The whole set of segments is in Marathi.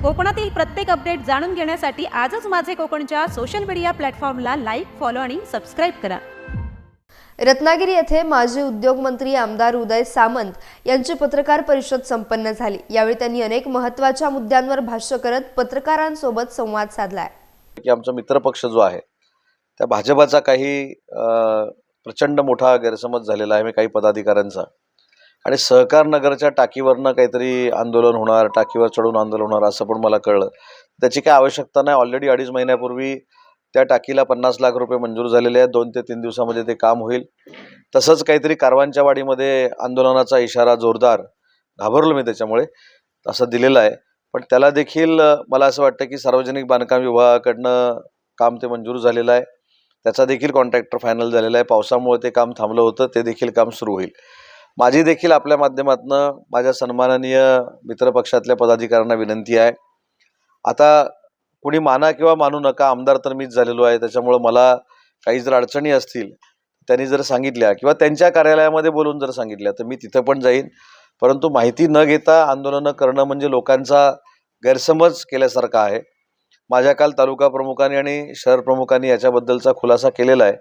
कोकणातील प्रत्येक अपडेट जाणून घेण्यासाठी आजच माझे कोकणच्या सोशल मीडिया प्लॅटफॉर्मला लाईक, फॉलो आणि सबस्क्राईब करा। रत्नागिरी येथे माजी उद्योगमंत्री आमदार उदय सामंत यांची पत्रकार परिषद संपन्न झाली। यावेळी त्यांनी अनेक महत्त्वाच्या मुद्द्यांवर भाष्य करत पत्रकारांसोबत संवाद साधलाय। की आमचा मित्रपक्ष जो आहे त्या भाजपाचा काही प्रचंड मोठा गैरसमज झालेला आहे काही पदाधिकाऱ्यांचा, आणि सहकार नगरच्या टाकीवरनं काहीतरी आंदोलन होणार, टाकीवर चढून आंदोलन होणार असं पण मला कळलं। त्याची काही आवश्यकता नाही। ऑलरेडी 2.5 महिन्यापूर्वी त्या टाकीला 50 लाख रुपये मंजूर झालेले आहेत। 2 ते 3 दिवसामध्ये ते काम होईल। तसंच काहीतरी कारवांच्या वाडीमध्ये आंदोलनाचा इशारा जोरदार, घाबरलो मी त्याच्यामुळे, असं दिलेलं आहे। पण त्याला देखील मला असं वाटतं की सार्वजनिक बांधकाम विभागाकडनं काम ते मंजूर झालेलं आहे। त्याचा देखील कॉन्ट्रॅक्टर फायनल झालेला आहे। पावसामुळे ते काम थांबलं होतं, ते देखील काम सुरू होईल। माझी देखील आपल्या माध्यमातून माझ्या सन्माननीय मित्रपक्षातल्या पदाधिकाऱ्यांना विनंती आहे, आता कुणी माना किंवा मानू नका, आमदार तर मीच झालेलो आहे। त्याच्यामुळे मला काही जर अडचणी असतील त्यांनी जर सांगितल्या किंवा त्यांच्या कार्यालयामध्ये बोलून जर सांगितल्या तर मी तिथं पण जाईन। परंतु माहिती न घेता आंदोलनं करणं म्हणजे लोकांचा गैरसमज केल्यासारखं आहे। माझ्या काल तालुका प्रमुखांनी आणि शहर प्रमुखांनी याच्याबद्दलचा खुलासा केलेला आहे,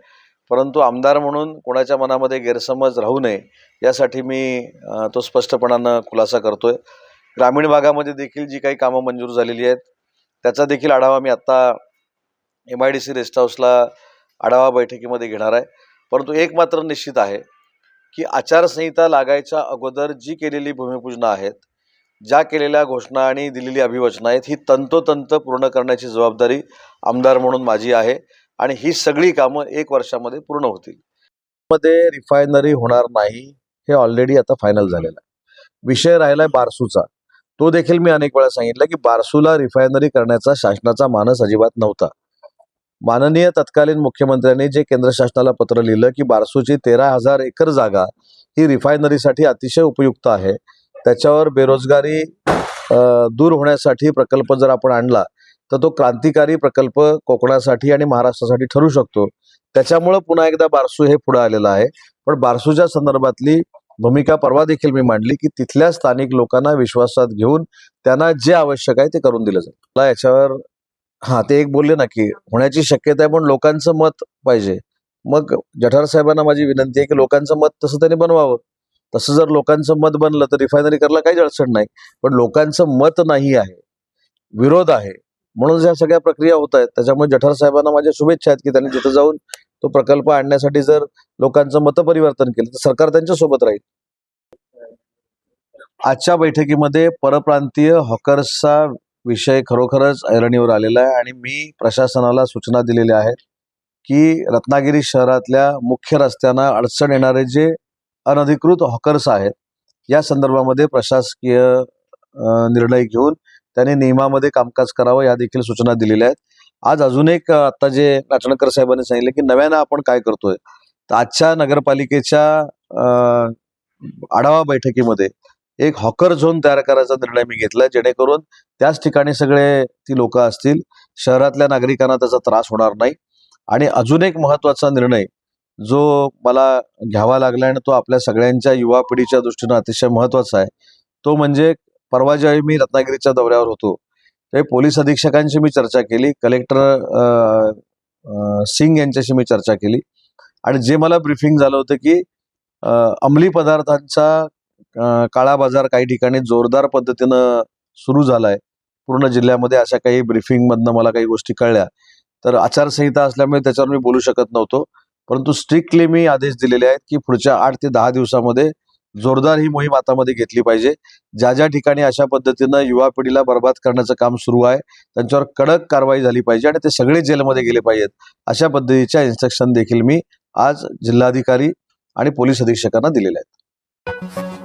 परंतु आमदार म्हणून कोणाच्या मनामध्ये गैरसमज राहू नये यासाठी मी तो स्पष्टपणानं खुलासा करतोय। ग्रामीण भागामध्ये देखील जी काही कामं मंजूर झालेली आहेत त्याचा देखील आढावा मी आत्ता MIDC रेस्ट हाऊसला आढावा बैठकीमध्ये घेणार आहे। परंतु एक मात्र निश्चित आहे की आचारसंहिता लागायच्या अगोदर जी केलेली भूमिपूजनं आहेत, ज्या केलेल्या घोषणा आणि दिलेली अभिवचनं आहेत, ही तंतोतंत पूर्ण करण्याची जबाबदारी आमदार म्हणून माझी आहे आणि ही सगळी कामं 1 वर्षामध्ये पूर्ण होतील। मध्ये रिफायनरी होणार नाही हे ऑलरेडी आता फायनल झालेलं आहे। विषय राहिलाय बारसूचा। तो देखील मी अनेक वेळा सांगितलं की बारसूला रिफायनरी करण्याचा शासनाचा मानस अजिबात नव्हता। माननीय तत्कालीन मुख्यमंत्र्यांनी जे केंद्र शासनाला पत्र लिहिलं की बारसूची 13,000 एकर जागा ही रिफायनरीसाठी अतिशय उपयुक्त आहे, त्याच्यावर बेरोजगारी दूर होण्यासाठी प्रकल्प जर आपण आणला तर तो क्रांतिकारी प्रकल्प कोकणासाठी आणि महाराष्ट्रासाठी ठरू शकतो। त्याच्यामुळे पुन्हा एकदा बारसू हे पुढे आलेलं आहे। पण बारसूच्या संदर्भातली भूमिका परवा देखील मी मांडली की तिथल्या स्थानिक लोकांना विश्वासात घेऊन त्यांना जे आवश्यक आहे ते करून दिलं जाईल। मला याच्यावर ते एक बोलले ना की होण्याची शक्यता आहे, पण लोकांचं मत पाहिजे। मग जठार साहेबांना माझी विनंती आहे की लोकांचं मत तसं त्यांनी बनवावं। तसं जर लोकांचं मत बनलं तर रिफायनरी करायला काहीच अडचण नाही, पण लोकांचं मत नाही आहे, विरोध आहे, म्हणून ज्या सगळ्या प्रक्रिया होत आहेत। त्याच्यामुळे जठार साहेबांना माझ्या शुभेच्छा आहेत की त्यांनी तिथं जाऊन तो प्रकल्प आणण्यासाठी जर लोकांचं मत परिवर्तन केलं तर सरकार त्यांच्या सोबत राहील। आजच्या बैठकीमध्ये परप्रांतीय हॉकर्सचा विषय खरोखरच ऐरणीवर आलेला आहे आणि मी प्रशासनाला सूचना दिलेल्या आहेत की रत्नागिरी शहरातल्या मुख्य रस्त्यांना अडचण येणारे जे अनधिकृत हॉकर्स आहेत या संदर्भामध्ये प्रशासकीय निर्णय घेऊन त्यांनी नियमामध्ये कामकाज करावं या देखील सूचना दिलेल्या आहेत। आज अजून एक आता जे नाचणकर साहेबांनी सांगितलं की नव्यानं आपण काय करतोय, तर आजच्या नगरपालिकेच्या आढावा बैठकीमध्ये एक हॉकर झोन तयार करायचा निर्णय मी घेतला, जेणेकरून त्याच ठिकाणी सगळे ती लोक असतील, शहरातल्या नागरिकांना त्याचा त्रास होणार नाही। आणि अजून एक महत्त्वाचा निर्णय जो मला घ्यावा लागला आणि तो आपल्या सगळ्यांच्या युवा पिढीच्या दृष्टीनं अतिशय महत्त्वाचा आहे, तो म्हणजे परवा ज्यावेळी मी रत्नागिरीच्या दौऱ्यावर होतो त्यावेळी पोलीस अधीक्षकांशी मी चर्चा केली, कलेक्टर सिंग यांच्याशी मी चर्चा केली आणि जे मला ब्रीफिंग झालं होतं की अंमली पदार्थांचा काळा बाजार काही ठिकाणी जोरदार पद्धतीनं सुरू झालाय पूर्ण जिल्ह्यामध्ये, अशा काही ब्रीफिंगमधनं मला काही गोष्टी कळल्या। तर आचारसंहिता असल्यामुळे त्याच्यावर मी बोलू शकत नव्हतो, परंतु स्ट्रिक्टली मी आदेश दिलेले आहेत की पुढच्या 8 ते 10 दिवसामध्ये जोरदार ही मोहीम हातामध्ये घेतली पाहिजे। ज्या ज्या ठिकाणी अशा पद्धतीनं युवा पिढीला बर्बाद करण्याचं काम सुरू आहे त्यांच्यावर कडक कारवाई झाली पाहिजे आणि ते सगळे जेलमध्ये गेले पाहिजेत, अशा पद्धतीच्या इन्स्ट्रक्शन देखील मी आज जिल्हाधिकारी आणि पोलीस अधीक्षकांना दिलेल्या आहेत।